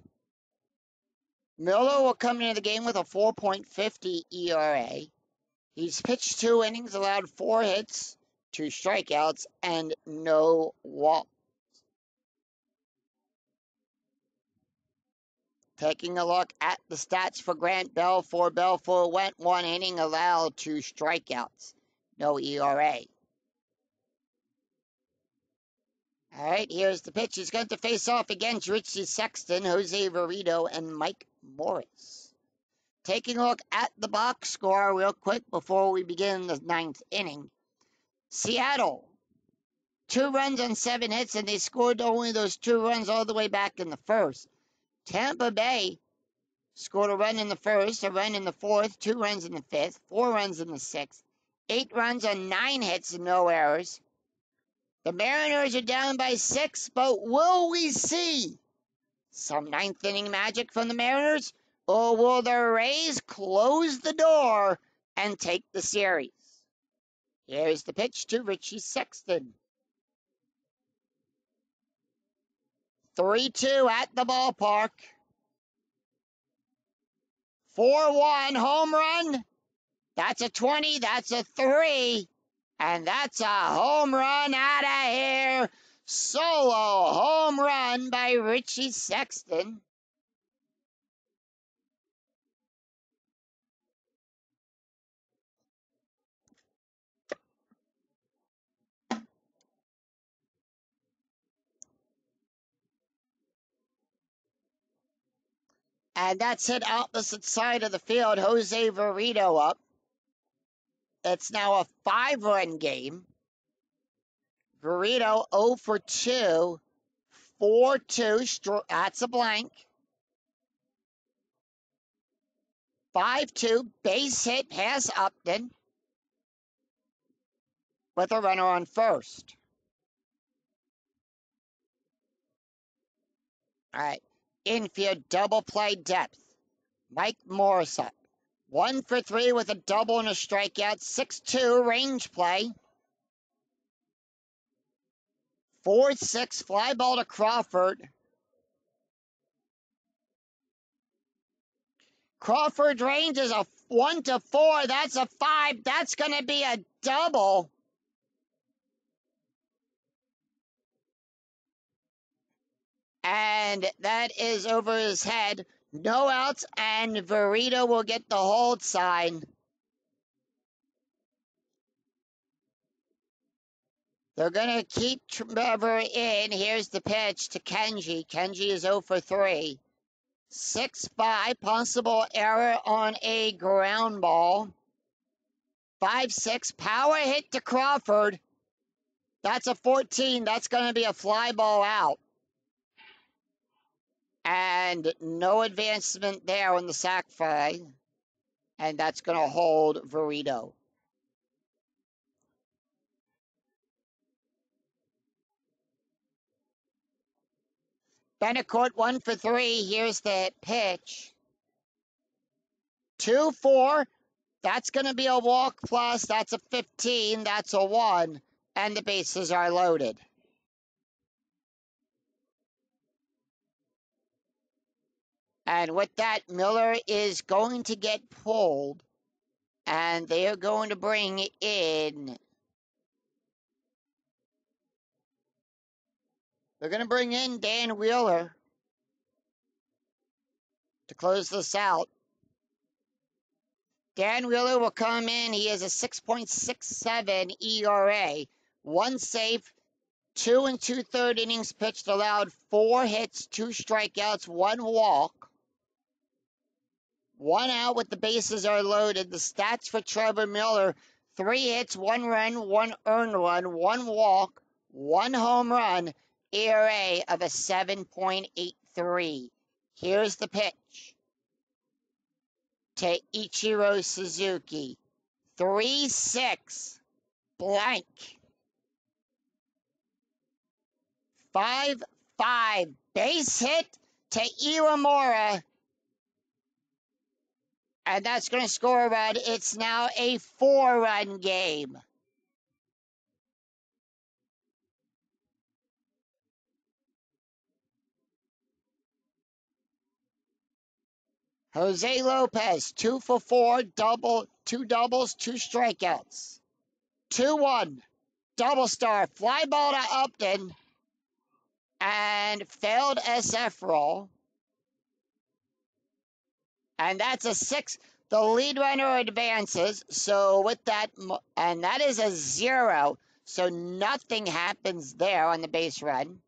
Miller will come into the game with a 4.50 ERA. He's pitched 2 innings, allowed 4 hits, 2 strikeouts, and no walk. Taking a look at the stats for Grant Belfort. Belfort went 1 inning, allowed 2 strikeouts, no ERA. All right, here's the pitch. He's going to face off against Richie Sexton, Jose Verito, and Mike Morris. Taking a look at the box score real quick before we begin the 9th inning. Seattle, 2 runs on 7 hits, and they scored only those 2 runs all the way back in the first. Tampa Bay scored a run in the first, a run in the fourth, 2 runs in the fifth, 4 runs in the sixth, 8 runs on 9 hits and no errors. The Mariners are down by 6, but will we see some 9th inning magic from the Mariners? Or will the Rays close the door and take the series? Here's the pitch to Richie Sexton. 3-2 at the ballpark. 4-1 home run. That's a 20, that's a 3. And that's a home run out of here. Solo home run by Richie Sexton. And that's hit opposite side of the field. Jose Verito up. It's now a 5-run game. Verito 0 for 2. 4-2. That's a blank. 5-2. Base hit past Upton with a runner on first. All right. Infield double play depth. Mike Morris up. 1 for 3 with a double and a strikeout. 6-2 range play. 4-6 fly ball to Crawford. Crawford's range is a 1-4. That's a 5. That's going to be a double. And that is over his head. No outs, and Verito will get the hold sign. They're going to keep Trevor in. Here's the pitch to Kenji. Kenji is 0 for 3. 6-5, possible error on a ground ball. 5-6, power hit to Crawford. That's a 14. That's going to be a fly ball out. And no advancement there on the sac fly. And that's going to hold Verito. Benecourt 1 for 3. Here's the pitch. 2-4. That's going to be a walk plus. That's a 15. That's a 1. And the bases are loaded. And with that, Miller is going to get pulled. And they are going to bring in... They're going to bring in Dan Wheeler to close this out. Dan Wheeler will come in. He has a 6.67 ERA. 1 save, 2 2/3 innings pitched, allowed 4 hits, 2 strikeouts, 1 walk. 1 out with the bases are loaded. The stats for Trevor Miller: 3 hits, 1 run, 1 earned run, 1 walk, 1 home run, ERA of a 7.83. Here's the pitch to Ichiro Suzuki. 3-6 blank. 5-5 base hit to Iwamura. And that's going to score a run. It's now a 4-run game. Jose Lopez, 2 for 4, 2 doubles, 2 strikeouts. 2-1, double star, fly ball to Upton, and failed SF roll. And that's a 6. The lead runner advances. So with that, and that is a 0. So nothing happens there on the base run.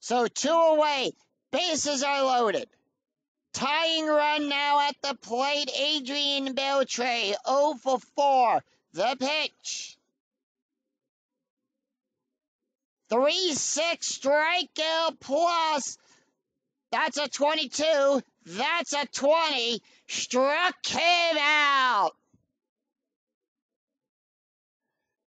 So 2 away. Bases are loaded. Tying run now at the plate. Adrian Beltre, 0 for 4. The pitch. 3-6 strikeout plus. That's a 22. That's a 20. Struck him out.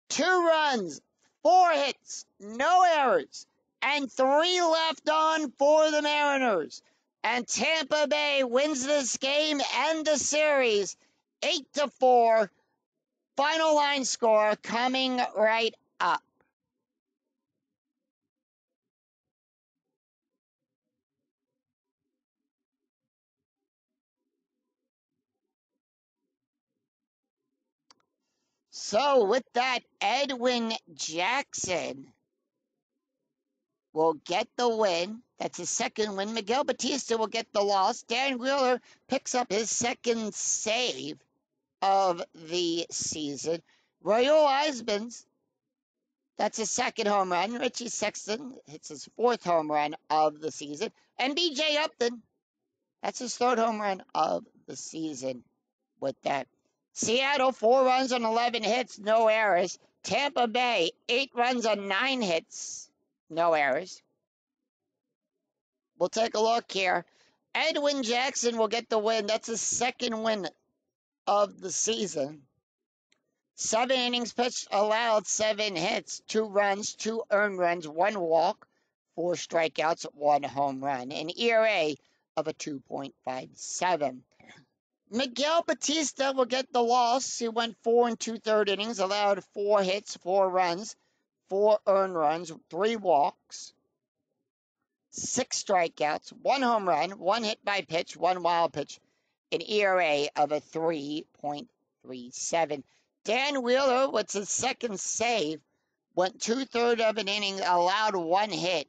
2 runs, 4 hits, no errors, and 3 left on for the Mariners. And Tampa Bay wins this game and the series 8-4. Final line score coming right up. So with that, Edwin Jackson will get the win. That's his second win. Miguel Batista will get the loss. Dan Wheeler picks up his second save of the season. Royal Eisman's, that's his second home run. Richie Sexton hits his 4th home run of the season. And B.J. Upton, that's his 3rd home run of the season with that. Seattle, 4 runs on 11 hits, no errors. Tampa Bay, 8 runs on 9 hits, no errors. We'll take a look here. Edwin Jackson will get the win. That's his second win of the season. 7 innings pitched, allowed 7 hits, 2 runs, 2 earned runs, 1 walk, 4 strikeouts, 1 home run. An ERA of a 2.57. Miguel Batista will get the loss. He went 4 2/3 innings, allowed 4 hits, 4 runs, 4 earned runs, 3 walks, 6 strikeouts, 1 home run, 1 hit by pitch, 1 wild pitch, an ERA of a 3.37. Dan Wheeler, with his second save, went 2/3 of an inning, allowed 1 hit,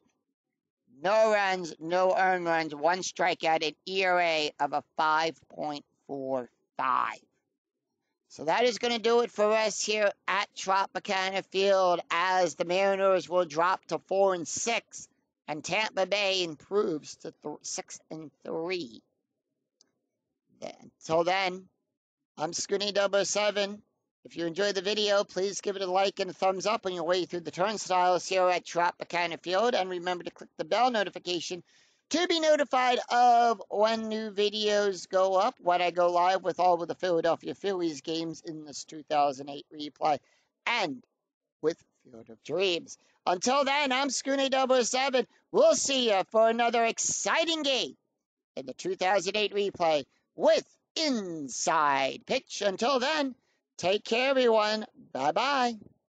no runs, no earned runs, 1 strikeout, an ERA of a 5.45. So that is going to do it for us here at Tropicana Field, as the Mariners will drop to 4-6 and Tampa Bay improves to 6-3. Until then, I'm Scooney007. If you enjoyed the video, please give it a like and a thumbs up on your way through the turnstiles here at Tropicana Field. And remember to click the bell notification to be notified of when new videos go up, when I go live with all of the Philadelphia Phillies games in this 2008 replay, and with Field of Dreams. Until then, I'm Scooney007. We'll see you for another exciting game in the 2008 replay with Inside Pitch. Until then, take care, everyone. Bye-bye.